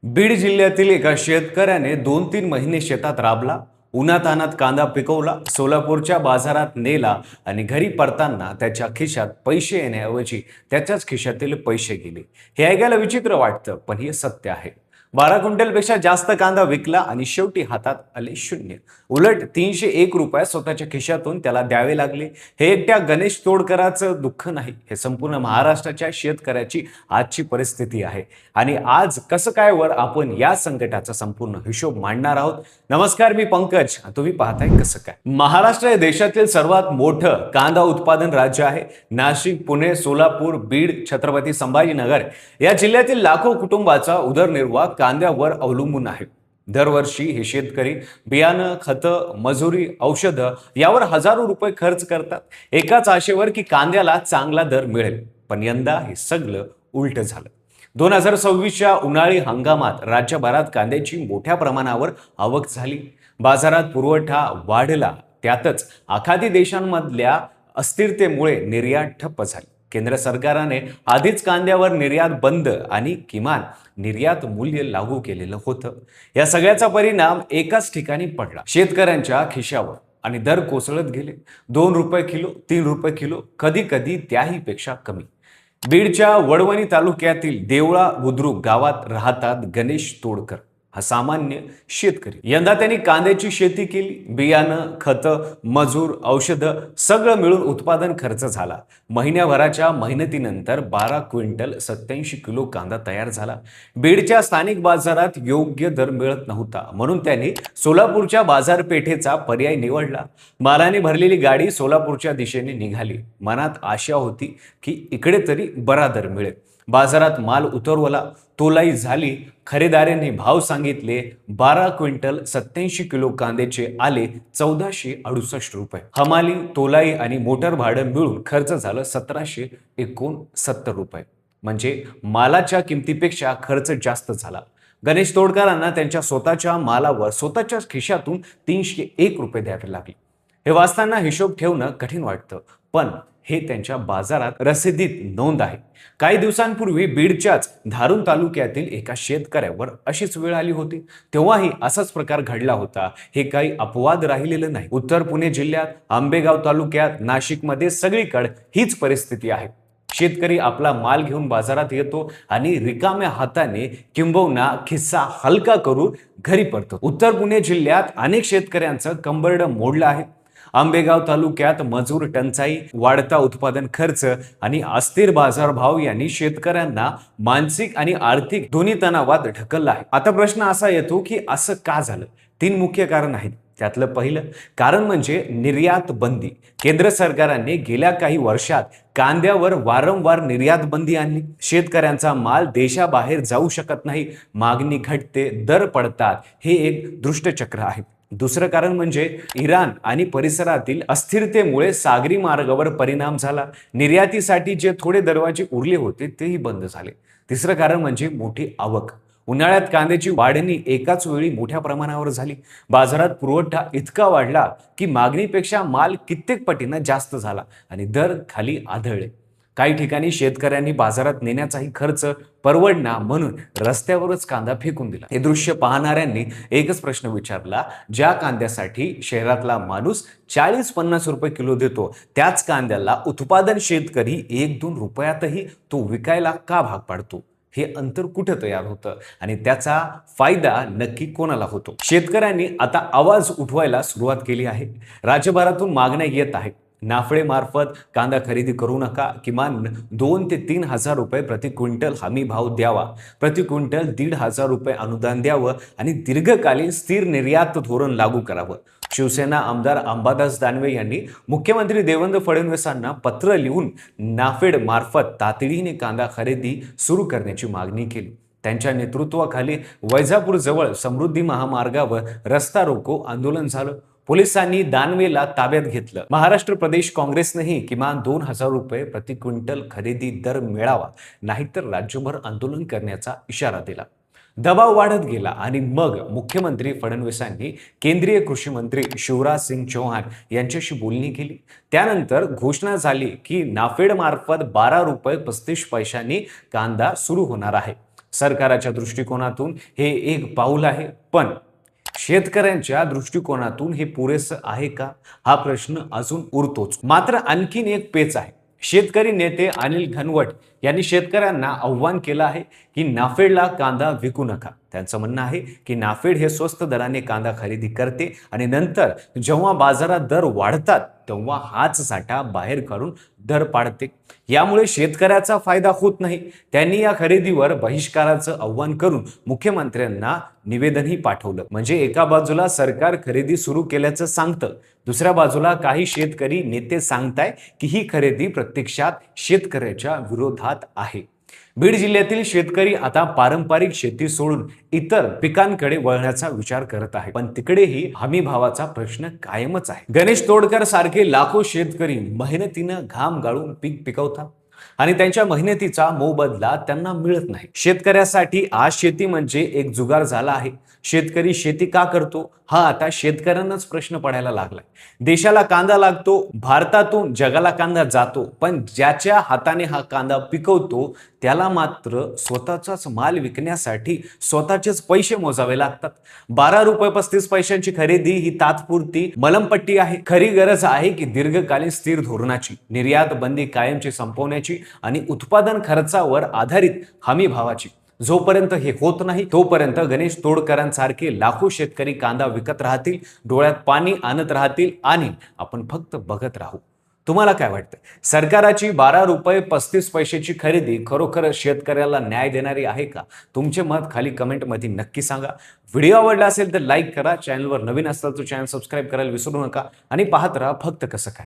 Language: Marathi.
बीड जिल्ह्यातील एका शेतकऱ्याने 2-3 महिने शेतात राबला, उन्हातान्हात कांदा पिकवला, सोलापूरच्या बाजारात नेला आणि घरी परताना त्याच्या खिशात पैसे येण्याऐवजी त्याच्याच खिशातील पैसे गेले. हे ऐकायला विचित्र वाटतं, पण हे सत्य आहे. 12 क्विंटलपेक्षा जास्त कांदा विकला आणि शेवटी हातात आले शून्य. उलट 301 रुपये स्वतःच्या खिशातून त्याला द्यावे लागले. हे एकट्या गणेश तोडकराचं दुःख नाही, हे संपूर्ण महाराष्ट्राच्या शेतकऱ्याची आजची परिस्थिती आहे. आणि आज कसं काय वर आपण या संकटाचा संपूर्ण हिशोब मांडणार आहोत. नमस्कार, मी पंकज, तुम्ही पाहताय कसं काय. महाराष्ट्र हे देशातील सर्वात मोठं कांदा उत्पादन राज्य आहे. नाशिक, पुणे, सोलापूर, बीड, छत्रपती संभाजीनगर या जिल्ह्यातील लाखो कुटुंबाचा उदरनिर्वाह कांद्यावर अवलंबून आहे. दरवर्षी हे शेतकरी बियाणं, खतं, मजुरी, औषधं यावर हजारो रुपये खर्च करतात, एकाच आशेवर की कांद्याला चांगला दर मिळेल. पण यंदा हे सगळं उलट झालं. 2026च्या उन्हाळी हंगामात राज्यभरात कांद्याची मोठ्या प्रमाणावर आवक झाली. बाजारात पुरवठा वाढला, त्यातच आखाती देशांमधल्या अस्थिरतेमुळे निर्यात ठप्प झाली. केंद्र सरकारने आधीच कांद्यावर निर्यात बंद आणि किमान निर्यात मूल्य लागू केलेलं होतं. या सगळ्याचा परिणाम एकाच ठिकाणी पडला, शेतकऱ्यांच्या खिशावर. आणि दर कोसळत गेले. 2 रुपये किलो, 3 रुपये किलो, कधी कधी त्याही पेक्षा कमी. बीडच्या वडवणी तालुक्यातील देवळा बुद्रुक गावात राहतात गणेश तोडकर. हा सामान्य शेतकरी. यंदा त्यांनी कांद्याची शेती केली. बियाणं, खतं, मजूर, औषधं सगळं मिळून उत्पादन खर्च झाला. महिन्याभराच्या मेहनतीनंतर 12 क्विंटल 87 किलो कांदा तयार झाला. बीडच्या स्थानिक बाजारात योग्य दर मिळत नव्हता, म्हणून त्यांनी सोलापूरच्या बाजारपेठेचा पर्याय निवडला. मालाने भरलेली गाडी सोलापूरच्या दिशेने निघाली. मनात आशा होती की इकडे तरी बरा दर मिळेल. बाजारात माल उतरवला, तोलाई झाली. खरेदारांनी भाव सांगितले. 12 क्विंटल 87 किलो कांद्याचे आले 1468 रुपये. हमाली, तोलाई आणि मोटर भाडं मिळून खर्च झालं 1769 रुपये. म्हणजे मालाच्या किमतीपेक्षा खर्च जास्त झाला. गणेश तोडकरांना त्यांच्या स्वतःच्या मालावर स्वतःच्याच खिशातून 301 रुपये द्यावे लागले. हे वाचताना हिशोब ठेवणं कठीण वाटतं, पण हे त्यांच्या बाजारात रसीदीत नोंद आहे. काही दिवसांपूर्वी बीडच्याच धारूर तालुक्यातील एका शेतकऱ्यावर अशीच वेळ आली होती. तेव्हाही असाच प्रकार घडला होता. हे काही अपवाद राहिलेलं नाही. उत्तर पुणे जिल्ह्यात, आंबेगाव तालुक्यात, नाशिकमध्ये सगळीकडे हीच परिस्थिती आहे. शेतकरी आपला माल घेऊन बाजारात येतो आणि रिकाम्या हाताने किंबहुना खिस्सा हलका करून घरी पडतो. उत्तर पुणे जिल्ह्यात अनेक शेतकऱ्यांचं कंबरडं मोडलं आहे. आंबेगाव तालुक्यात मजूर टंचाई, वाढता उत्पादन खर्च आणि अस्थिर बाजारभाव यांनी शेतकऱ्यांना मानसिक आणि आर्थिक दोन्ही तणावात ढकललं आहे. आता प्रश्न असा येतो की असं का झालं? 3 मुख्य कारण आहेत. त्यातलं पहिलं कारण म्हणजे निर्यात बंदी. केंद्र सरकारने गेल्या काही वर्षात कांद्यावर वारंवार निर्यात बंदी आणली. शेतकऱ्यांचा माल देशाबाहेर जाऊ शकत नाही, मागणी घटते, दर पडतात. हे एक दुष्टचक्र आहे. दुसरं कारण म्हणजे इराण आणि परिसरातील अस्थिरतेमुळे सागरी मार्गावर परिणाम झाला. निर्यातीसाठी जे थोडे दरवाजे उरले होते तेही बंद झाले. तिसरं कारण म्हणजे मोठी आवक. उन्हाळ्यात कांद्याची वाढणी एकाच वेळी मोठ्या प्रमाणावर झाली. बाजारात पुरवठा इतका वाढला की मागणीपेक्षा माल कित्येक पटीनं जास्त झाला आणि दर खाली आढळले. काही ठिकाणी शेतकऱ्यांनी बाजारात नेण्याचाही खर्च परवडना म्हणून रस्त्यावरच कांदा फेकून दिला. हे दृश्य पाहणाऱ्यांनी एकच प्रश्न विचारला, ज्या कांद्यासाठी शहरातला माणूस 40-50 रुपये किलो देतो, त्याच कांद्याला उत्पादन शेतकरी 1-2 रुपयातही तो विकायला का भाग पाडतो? हे अंतर कुठे तयार होतं आणि त्याचा फायदा नक्की कोणाला होतो? शेतकऱ्यांनी आता आवाज उठवायला सुरुवात केली आहे. राज्यभरातून मागण्या येत आहेत. नाफळे मार्फत कांदा खरेदी करू नका, किमान 2 ते 3 हजार रुपये प्रति क्विंटल हमी भाव द्यावा, प्रति क्विंटल 1,500 रुपये अनुदान द्यावं आणि दीर्घकालीन स्थिर निर्यात धोरण लागू करावं. शिवसेना आमदार अंबादास दानवे यांनी मुख्यमंत्री देवेंद्र फडणवीसांना पत्र लिहून नाफेड मार्फत तातडीने कांदा खरेदी सुरू करण्याची मागणी केली. त्यांच्या नेतृत्वाखाली वैजापूर जवळ समृद्धी महामार्गावर रस्ता रोको आंदोलन झालं. पोलिसांनी दानवेला ताब्यात घेतलं. महाराष्ट्र प्रदेश काँग्रेसनेही किमान 2,000 रुपये प्रति क्विंटल खरेदी दर मिळावा, नाहीतर राज्यभर आंदोलन करण्याचा इशारा दिला. दबाव वाढत गेला आणि मग मुख्यमंत्री फडणवीसांनी केंद्रीय कृषी मंत्री शिवराज सिंग चौहान यांच्याशी बोलणी केली. त्यानंतर घोषणा झाली की नाफेड मार्फत 12 रुपये 35 पैशांनी कांदा सुरू होणार आहे. सरकारच्या दृष्टिकोनातून हे एक पाऊल आहे, पण शेतकऱ्यांच्या दृष्टिकोनातून हे पुरेसं आहे का, हा प्रश्न अजून उरतोच. मात्र आणखीन एक पेच आहे. शेतकरी नेते अनिल घनवट यांनी शेतकऱ्यांना आव्हान केलं आहे की नाफेडला कांदा विकू नका. त्यांचं म्हणणं आहे की नाफेड हे स्वस्त दराने कांदा खरेदी करते आणि नंतर जेव्हा बाजारात दर वाढतात तेव्हा हाच साठा बाहेर काढून दर पाडते. यामुळे शेतकऱ्याचा फायदा होत नाही. त्यांनी या खरेदीवर बहिष्काराचं आव्हान करून मुख्यमंत्र्यांना निवेदनही पाठवलं. म्हणजे एका बाजूला सरकार खरेदी सुरू केल्याचं सांगतं, दुसऱ्या बाजूला काही शेतकरी नेते सांगताय की ही खरेदी प्रत्यक्षात शेतकऱ्याच्या विरोधात आहे. बीड जिल्ह्यातील शेतकरी आता पारंपरिक शेती सोडून इतर पिकांकडे वळण्याचा विचार करत आहे, पण तिकडेही हमी भावाचा प्रश्न कायमच आहे. गणेश तोडकर सारखे लाखो शेतकरी मेहनतीनं घाम गाळून पीक पिकवतात आणि त्यांच्या मेहनतीचा मोबदला त्यांना मिळत नाही. शेतकऱ्यासाठी आज शेती म्हणजे एक जुगार झाला आहे. शेतकरी शेती का करतो हा आता शेतकऱ्यांनाच प्रश्न पडायला लागलाय. देशाला कांदा लागतो, भारतातून जगाला कांदा जातो, पण ज्याच्या हाताने हा कांदा पिकवतो त्याला मात्र स्वतःचाच माल विकण्यासाठी स्वतःचेच पैसे मोजावे लागतात. 12 रुपये 35 पैशांची खरेदी ही तात्पुरती मलमपट्टी आहे. खरी गरज आहे की दीर्घकालीन स्थिर धोरणाची, निर्यात बंदी कायमची संपवण्याची आणि उत्पादन खर्चावर आधारित हमी भावाची. जोपर्यंत हे होत नाही तोपर्यंत गणेश तोडकरांसारखे लाखो शेतकरी कांदा विकत राहतील, डोळ्यात पाणी आणत राहतील आणि आपण फक्त बघत राहू. तुम्हाला काय वाटतं? सरकारची 12 रुपये 35 पैशाची खरेदी खरोखर शेतकऱ्याला न्याय देणारी आहे का? तुमचे मत खाली कमेंटमध्ये नक्की सांगा. व्हिडिओ आवडला असेल तर लाईक करा. चॅनलवर नवीन असाल तर चॅनल सबस्क्राईब करायला विसरू नका आणि पाहत राहा फक्त कसं काय.